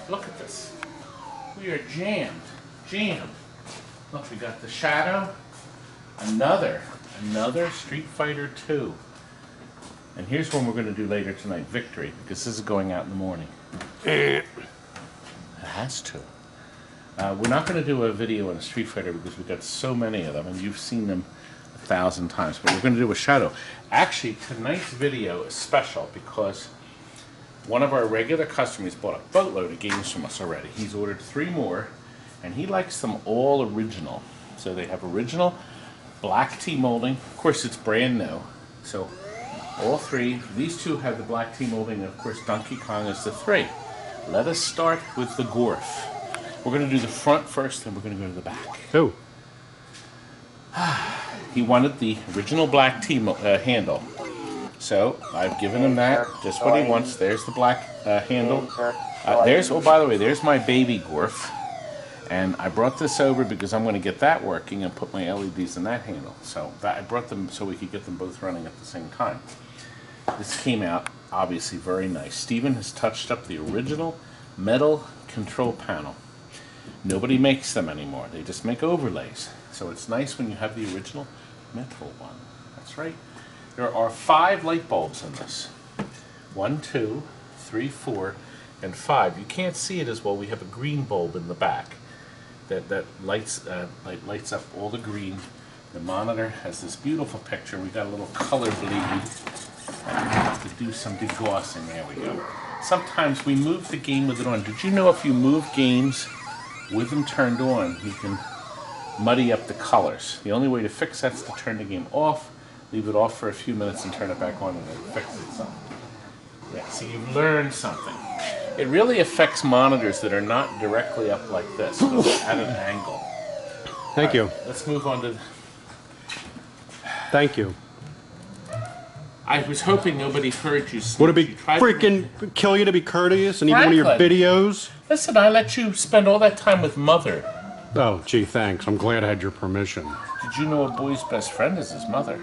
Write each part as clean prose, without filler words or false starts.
Look at this. We are jammed. Jammed. Look, we got the Shadow. Another Street Fighter 2. And here's one we're going to do later tonight, Victory, because this is going out in the morning. It has to. We're not going to do a video on a Street Fighter because we've got so many of them, and you've seen them 1,000 times. But we're going to do a Shadow. Actually, tonight's video is special because one of our regular customers bought a boatload of games from us already. He's ordered 3 more, and he likes them all original. So they have original black tea molding. Of course, it's brand new. So all 3. These 2 have the black tea molding, and of course, Donkey Kong is the 3. Let us start with the Gorf. We're going to do the front first, then we're going to go to the back. Oh. He wanted the original black tea handle. So I've given him that, just what he wants. There's the black handle. Oh, by the way, there's my baby Gorf. And I brought this over because I'm going to get that working and put my LEDs in that handle. So I brought them so we could get them both running at the same time. This came out obviously very nice. Steven has touched up the original metal control panel. Nobody makes them anymore. They just make overlays. So it's nice when you have the original metal one. That's right. There are 5 light bulbs in this. 1, 2, 3, 4, and 5. You can't see it as well. We have a green bulb in the back that lights up all the green. The monitor has this beautiful picture. We got a little color bleed. To do some degaussing. There we go. Sometimes we move the game with it on. Did you know if you move games with them turned on, you can muddy up the colors? The only way to fix that is to turn the game off, leave it off for a few minutes, and turn it back on, and it'll fix itself. Yeah, so you've learned something. It really affects monitors that are not directly up like this, but at an angle. Thank you. Let's move on to... Thank you. I was hoping nobody heard you. Would it be freaking kill you to be courteous in even one of your videos? Listen, I let you spend all that time with Mother. Oh, gee, thanks. I'm glad I had your permission. Did you know a boy's best friend is his mother?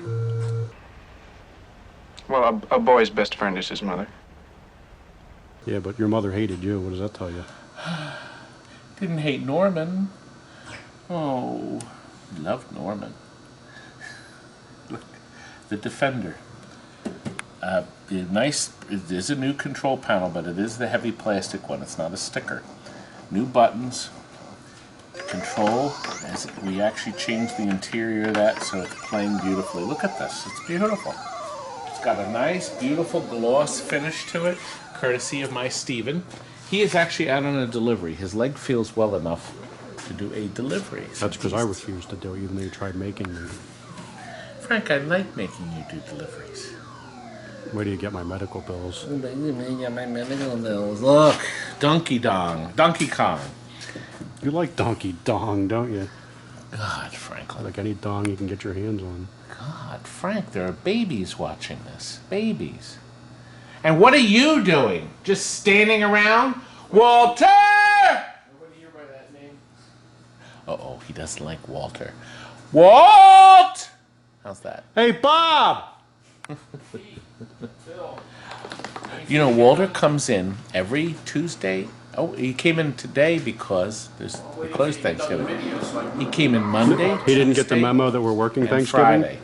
Well, a boy's best friend is his mother. Yeah, but your mother hated you. What does that tell you? Didn't hate Norman. Oh, loved Norman. Look, the Defender. It is a new control panel, but it is the heavy plastic one. It's not a sticker. New buttons. Control. We actually changed the interior of that so it's playing beautifully. Look at this. It's beautiful. It's got a nice, beautiful gloss finish to it, courtesy of my Steven. He is actually out on a delivery. His leg feels well enough to do a delivery. That's because I refused to do it, even though you tried making me. Frank, I like making you do deliveries. Where do you get my medical bills? Look, Donkey Kong. You like Donkey Dong, don't you? God, Frank. Like any dong you can get your hands on. God, Frank, there are babies watching this. Babies. And what are you doing? Just standing around? Walter! Nobody here by that name? Uh-oh, he doesn't like Walter. Walt! How's that? Hey, Bob! You know, Walter comes in every Tuesday. Oh, he came in today because we closed Thanksgiving. He came in Monday. He didn't get the memo that we're working Thanksgiving? Friday.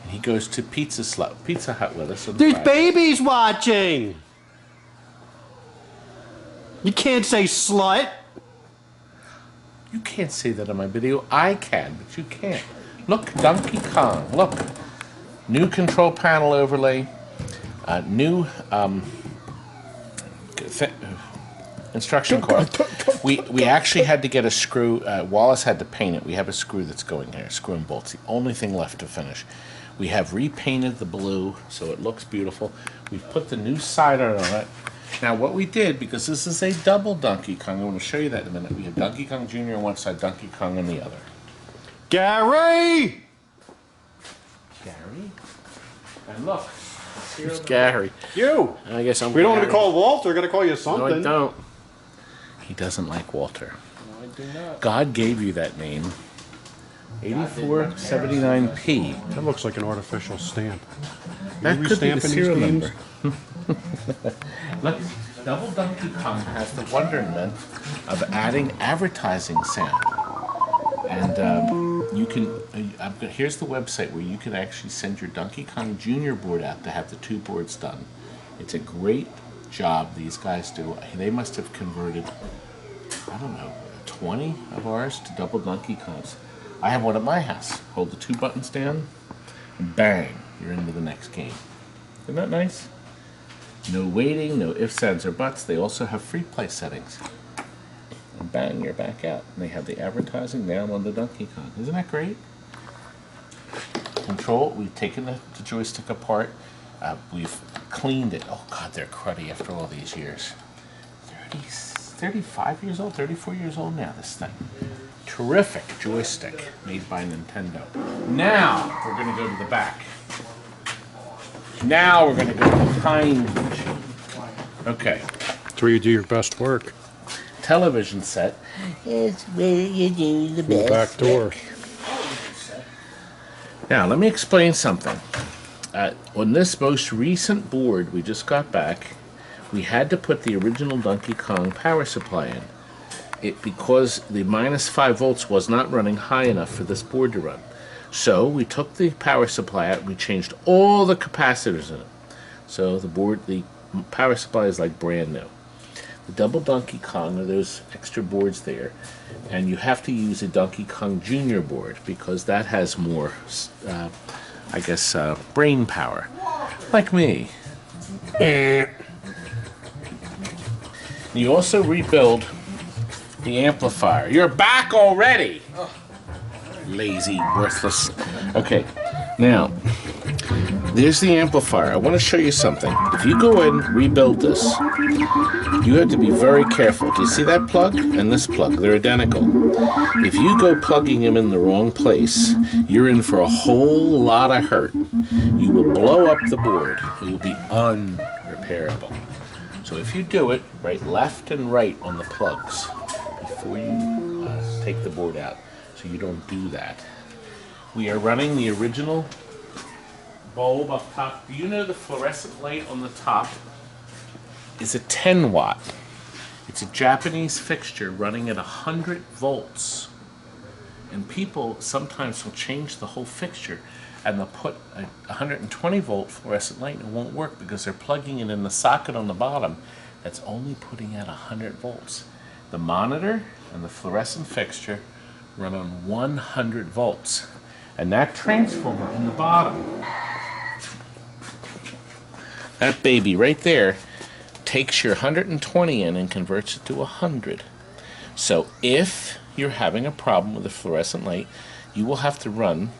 And he goes to Pizza Hut with us. There's babies watching! You can't say slut! You can't say that on my video. I can, but you can't. Look, Donkey Kong. Look. New control panel overlay. New instruction card. We actually had to get a screw. Wallace had to paint it. We have a screw that's going here. Screw and bolts. The only thing left to finish. We have repainted the blue so it looks beautiful. We've put the new sidearm on it. Now what we did, because this is a double Donkey Kong, I'm going to show you that in a minute. We have Donkey Kong Jr. on one side, Donkey Kong on the other. Gary! Gary? And look. Here's Gary. You! I guess I'm We don't want to call Walter, gotta call you something. No, I don't. He doesn't like Walter. No, I do not. God gave you that name. 8479P. That looks like an artificial stamp. That could be the serial number. Look, Double Donkey Kong has the wonderment of adding advertising sound. And you can, here's the website where you can actually send your Donkey Kong Jr. board out to have the 2 boards done. It's a great job these guys do. They must have converted, I don't know, 20 of ours to double Donkey Kongs. I have one at my house. Hold the 2 buttons down, and bang, you're into the next game. Isn't that nice? No waiting, no ifs, ands, or buts. They also have free play settings. And bang, you're back out. And they have the advertising now on the Donkey Kong. Isn't that great? Control, we've taken the joystick apart. We've cleaned it. Oh God, they're cruddy after all these years. 35 years old, 34 years old now, this thing. Terrific joystick made by Nintendo. Now, we're going to go to the back. Now we're going to go to the time machine. Okay. That's where you do your best work. Television set. It's where you do the best. Back door. Now, let me explain something. On this most recent board we just got back, we had to put the original Donkey Kong power supply in. Because the minus 5 volts was not running high enough for this board to run. So we took the power supply out, we changed all the capacitors in it. So the power supply is like brand new. The double Donkey Kong are those extra boards there, and you have to use a Donkey Kong Jr. board because that has more, brain power, like me. You also rebuild the amplifier. You're back already! Lazy, worthless. Okay, now, there's the amplifier. I want to show you something. If you go in, rebuild this, you have to be very careful. Do you see that plug and this plug? They're identical. If you go plugging them in the wrong place, you're in for a whole lot of hurt. You will blow up the board. It will be unrepairable. So if you do it, right left and right on the plugs before you take the board out, so you don't do that. We are running the original bulb up top. Do you know the fluorescent light on the top is a 10 watt? It's a Japanese fixture running at 100 volts. And people sometimes will change the whole fixture and they'll put a 120 volt fluorescent light and it won't work because they're plugging it in the socket on the bottom that's only putting out 100 volts. The monitor and the fluorescent fixture run on 100 volts. And that transformer in the bottom, that baby right there, takes your 120 in and converts it to 100. So if you're having a problem with the fluorescent light, you will have to run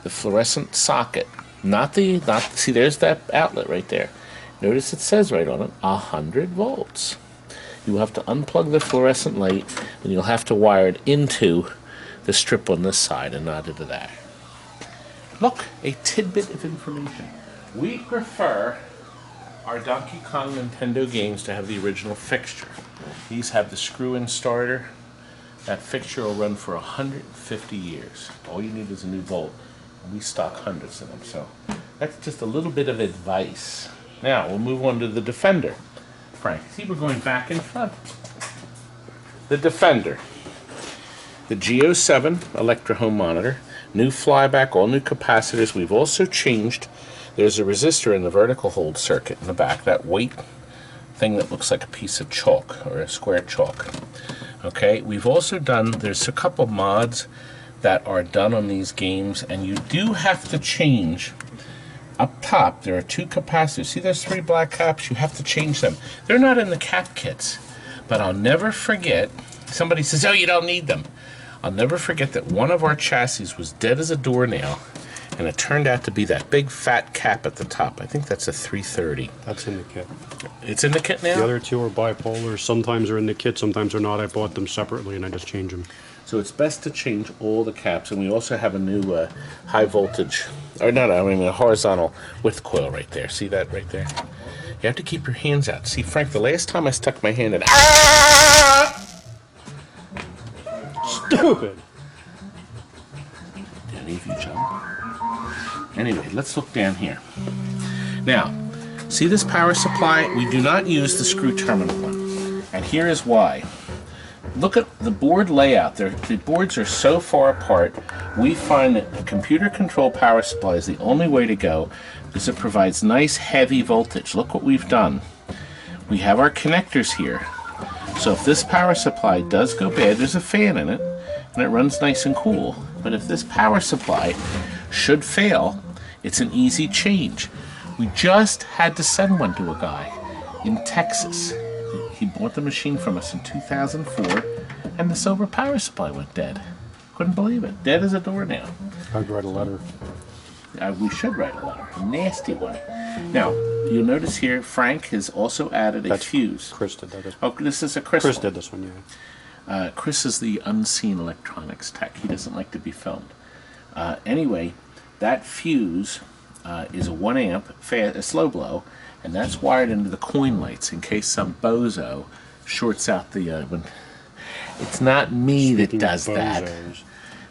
the fluorescent socket, see there's that outlet right there. Notice it says right on it, 100 volts. You will have to unplug the fluorescent light and you'll have to wire it into the strip on this side and not into that. Look, a tidbit of information. We prefer our Donkey Kong Nintendo games to have the original fixture. These have the screw-in starter. That fixture will run for 150 years. All you need is a new bolt. We stock hundreds of them, so that's just a little bit of advice. Now, we'll move on to the Defender. Frank, see, we're going back and front. The Defender. The G07 Electro Home Monitor. New flyback, all new capacitors. We've also changed. There's a resistor in the vertical hold circuit in the back. That weight thing that looks like a piece of chalk or a square chalk. Okay, we've also done, there's a couple mods that are done on these games, and you do have to change. Up top, there are 2 capacitors. See those 3 black caps? You have to change them. They're not in the cap kits, but I'll never forget, somebody says, oh, you don't need them. I'll never forget that one of our chassis was dead as a doornail, and it turned out to be that big fat cap at the top. I think that's a 330. That's in the kit. It's in the kit now? The other 2 are bipolar. Sometimes they're in the kit, sometimes they're not. I bought them separately and I just change them. So it's best to change all the caps, and we also have a new high voltage, or not, I mean a horizontal width coil right there. See that right there? You have to keep your hands out. See, Frank, the last time I stuck my hand in, Stupid! Did any of you jump? Anyway, let's look down here. Now, See this power supply? We do not use the screw terminal one. And here is why. Look at the board layout. The boards are so far apart. We find that a computer controlled power supply is the only way to go because it provides nice heavy voltage. Look what we've done. We have our connectors here. So if this power supply does go bad, there's a fan in it and it runs nice and cool. But if this power supply should fail, it's an easy change. We just had to send one to a guy in Texas. He bought the machine from us in 2004, and the silver power supply went dead. Couldn't believe it. Dead as a door now. I'd write a letter. We should write a letter. A nasty one. Now, you'll notice here, Frank has also added a fuse. Chris did that. Oh, this is a Chris. Chris did this one, yeah. Chris is the unseen electronics tech. He doesn't like to be filmed. Anyway, that fuse is a 1 amp, a slow blow, and that's wired into the coin lights in case some bozo shorts out the oven. It's not me that does that.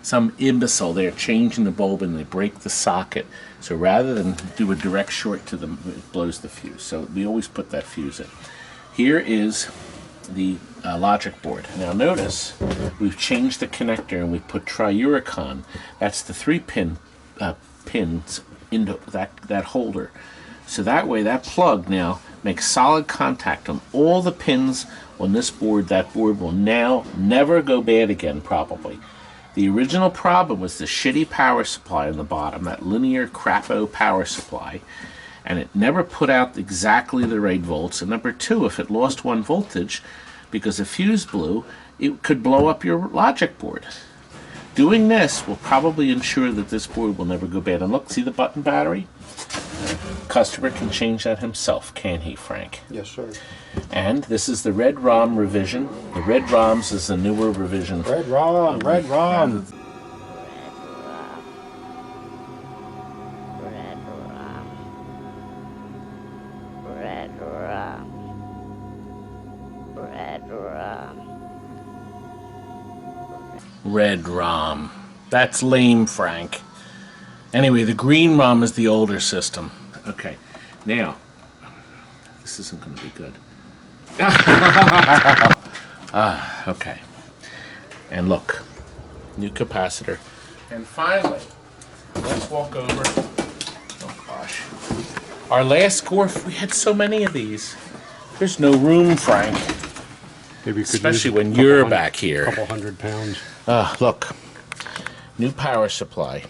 Some imbecile, they're changing the bulb and they break the socket. So rather than do a direct short to them, it blows the fuse. So we always put that fuse in. Here is the logic board. Now notice we've changed the connector and we put triuricon. That's the 3-pin pins into that holder. So that way that plug now makes solid contact on all the pins on this board. That board will now never go bad again, probably. The original problem was the shitty power supply on the bottom, that linear crapo power supply, and it never put out exactly the right volts. And number two, if it lost one voltage because a fuse blew, it could blow up your logic board. Doing this will probably ensure that this board will never go bad. And look, see the button battery? Customer can change that himself, can he, Frank? Yes, sir. And this is the Red ROM revision. The Red ROMs is the newer revision. Red ROM, Red ROM. Red ROM. That's lame, Frank. Anyway, the green ROM is the older system. Okay, now, this isn't going to be good. Okay. And look, new capacitor. And finally, let's walk over. Oh gosh. Our last Gorf, we had so many of these. There's no room, Frank. Maybe you could Especially use when you're back here. A couple 100 pounds. Look, new power supply.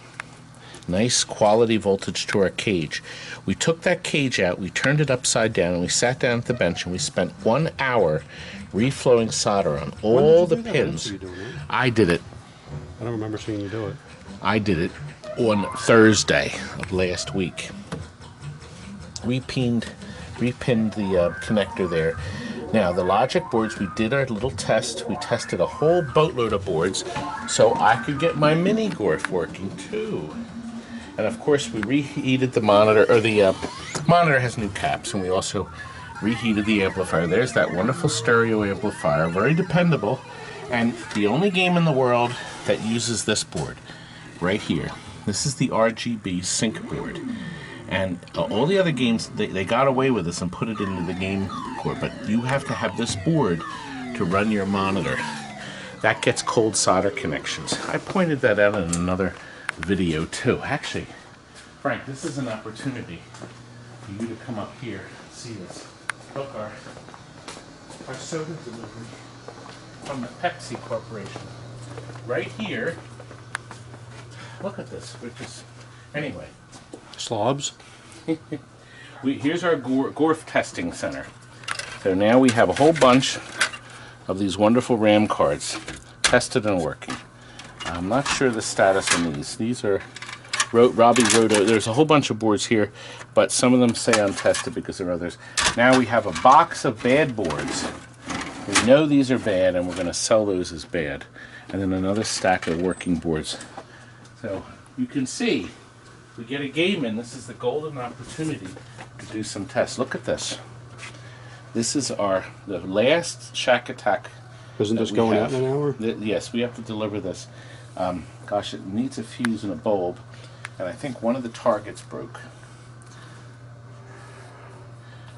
Nice quality voltage to our cage. We took that cage out, we turned it upside down, and we sat down at the bench and we spent 1 hour reflowing solder on all the pins. I did it. I don't remember seeing you do it. I did it on Thursday of last week. Repinned the connector there. Now, the logic boards, we did our little test. We tested a whole boatload of boards so I could get my mini Gorf working too. And of course, we reheated the monitor, or the monitor has new caps, and we also reheated the amplifier. There's that wonderful stereo amplifier, very dependable, and the only game in the world that uses this board, right here. This is the RGB sync board. And all the other games, they got away with this and put it into the game core, but you have to have this board to run your monitor. That gets cold solder connections. I pointed that out in another video too. Actually, Frank, this is an opportunity for you to come up here and see this. Look, our soda delivery from the Pepsi Corporation. Right here. Look at this, which is, anyway. Slobs? Here's our Gorf testing center. So now we have a whole bunch of these wonderful RAM cards tested and working. I'm not sure the status on these. These are Robbie wrote. There's a whole bunch of boards here, but some of them say untested because there are others. Now we have a box of bad boards. We know these are bad, and we're going to sell those as bad. And then another stack of working boards. So you can see, if we get a game in, this is the golden opportunity to do some tests. Look at this. This is the last Shack Attack. Isn't this going out in an hour? Yes, we have to deliver this. Gosh, it needs a fuse and a bulb, and I think one of the targets broke.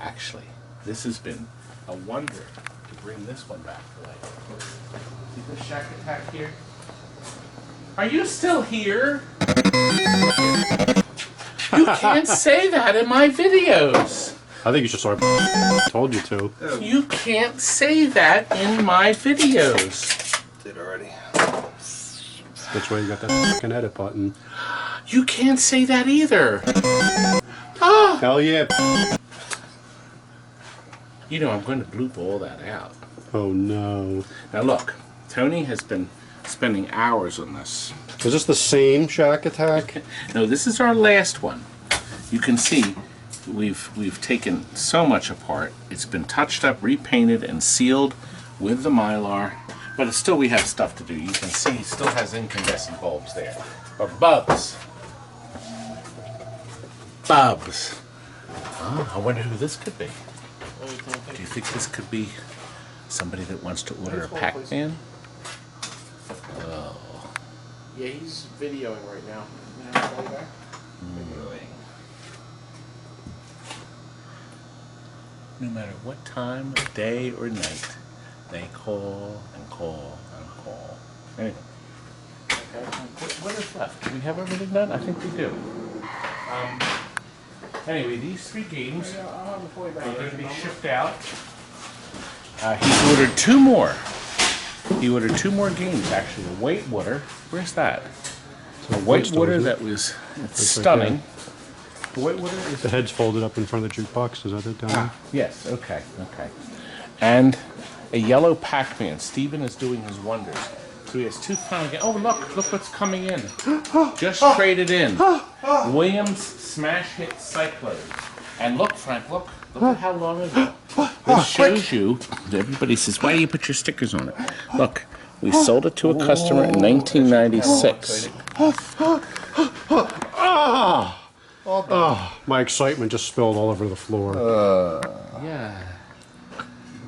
Actually, this has been a wonder to bring this one back to life. See the Shack Attack here? Are you still here? You can't say that in my videos. I think you should start. I told you to. You can't say that in my videos. Did already. That's why you got that fucking edit button. You can't say that either. Hell yeah. You know, I'm going to bloop all that out. Oh no. Now look, Tony has been spending hours on this. Is this the same Shack Attack? No, this is our last one. You can see we've taken so much apart. It's been touched up, repainted, and sealed with the Mylar. But it's still, we have stuff to do. You can see it still has incandescent bulbs there. But Bubs. Bubs. Oh, I wonder who this could be. Do you think this could be somebody that wants to order a Pac-Man? Yeah, he's videoing right now. You know, call you back? No matter what time of day or night, they call and call and call. Anyway, what is left? Do we have everything done? I think we do. Anyway, these 3 games are going to be shipped out. He ordered 2 more. He ordered 2 more games, actually. A Whitewater. Where's that? A Whitewater that was stunning. The Whitewater is The head's folded up in front of the jukebox. Is that it down there? yes, okay. And a yellow Pac-Man. Steven is doing his wonders. So he has 2 final games. Oh, look what's coming in. Just traded in. Williams smash hit Cyclone. And look, Frank, look at how long ago. This shows you, everybody says, why do you put your stickers on it? Look, we sold it to a customer in 1996. My excitement just spilled all over the floor. Yeah.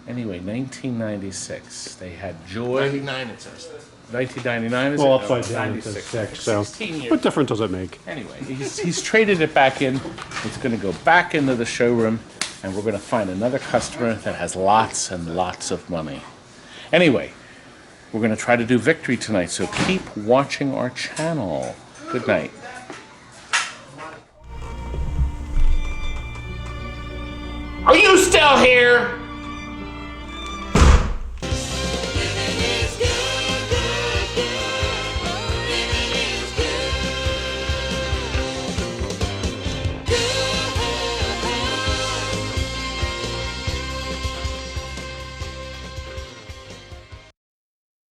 Anyway, 1996. They had Joy. 99 it says. 1999 is Well, it? upside down, 96. it's a 6, so 16 years. what difference does it make? Anyway, he's traded it back in. It's going to go back into the showroom, and we're going to find another customer that has lots and lots of money. Anyway, we're going to try to do victory tonight, so keep watching our channel. Good night. Are you still here?